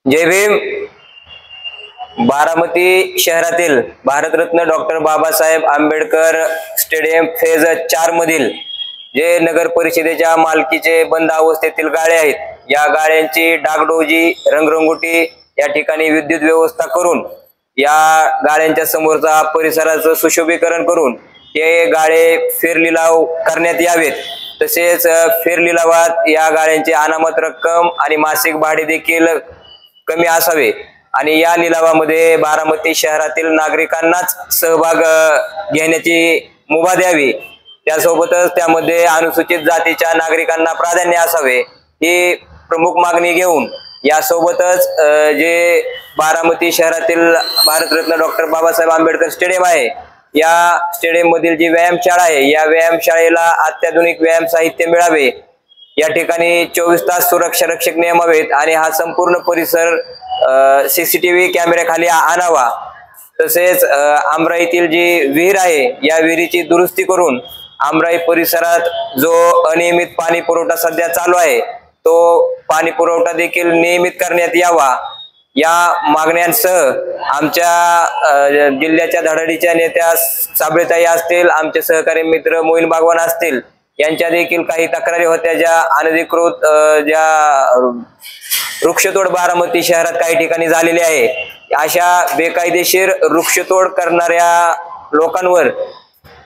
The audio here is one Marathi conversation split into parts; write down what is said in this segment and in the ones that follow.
जय भीम। बारामती शहरातील Bharat Ratna doctor Babasaheb Ambedkar stadium phase 4 मधील जे नगर परिषदेच्या मालकीचे बंद अवस्थेतील गाळे आहेत, या गाळ्यांची डागडोजी रंगरंगोटी या ठिकाणी विद्युत व्यवस्था करून या गाळ्यांच्या समोरचा परिसराचं सुशोभीकरण करून हे गाळे फेरलिलाव करण्यात यावेत। तसेच फेरलिलावात या गाळ्यांची अनामत रक्कम आणि मासिक भाडे देखील कमी असावे आणि या लिलावामध्ये बारामती शहरातील नागरिकांनाच सहभाग घेण्याची मुभा द्यावी। त्यासोबतच त्यामध्ये अनुसूचित जातीच्या नागरिकांना प्राधान्य असावे ही प्रमुख मागणी घेऊन यासोबतच जे बारामती शहरातील भारतरत्न डॉक्टर बाबासाहेब आंबेडकर स्टेडियम आहे, या स्टेडियम मधील जी व्यायामशाळा आहे, या व्यायामशाळेला अत्याधुनिक व्यायाम साहित्य मिळावे। या ठिकाणी 24 तास सुरक्षा रक्षक नेमावेत आणि हा संपूर्ण परिसर सीसीटीव्ही कॅमेऱ्याखाली आणावा। तसेच आमराईतील जी विहीर आहे, या विहिरीची दुरुस्ती करून आमराई परिसरात जो अनियमित पाणी पुरवठा सध्या चालू आहे, तो पाणी पुरवठा देखील नियमित करण्यात यावा। या मागण्यांसह आमच्या जिल्ह्याच्या धडाडीच्या नेत्या साबळेताई असतील, आमचे सहकारी मित्र मोईन बागवान असतील, यांच्या देखील काही तक्रारी होत्या। ज्या अनधिकृत वृक्षतोड बारामती शहरात काही ठिकाणी झालेली आहे, अशा बेकायदेशीर वृक्षतोड करणाऱ्या लोकांवर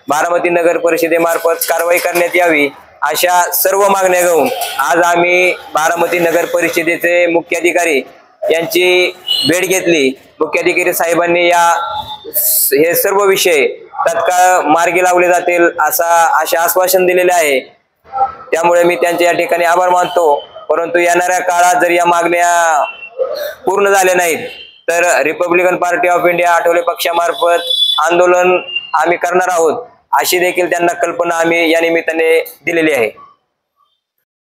बारामती नगर परिषदेमार्फत कारवाई करण्यात यावी, अशा सर्व मागण्या घेऊन आज आम्ही बारामती नगर परिषदेचे मुख्याधिकारी यांची भेट घेतली। मुख्याधिकारी साहेबांनी हे सर्व विषय तत्काळ मार्गी लावले जातील असे आश्वासन दिलेले आहे। त्यामुळे मी त्यांचे या ठिकाणी आभार मानतो। परंतु येणाऱ्या काळात जर या मागण्या पूर्ण झाल्या नाहीत तर Republican Party of India Athawale पक्षामार्फत आंदोलन आम्ही करणार आहोत, अशी देखील त्यांना कल्पना आम्ही या निमित्ताने दिलेली आहे।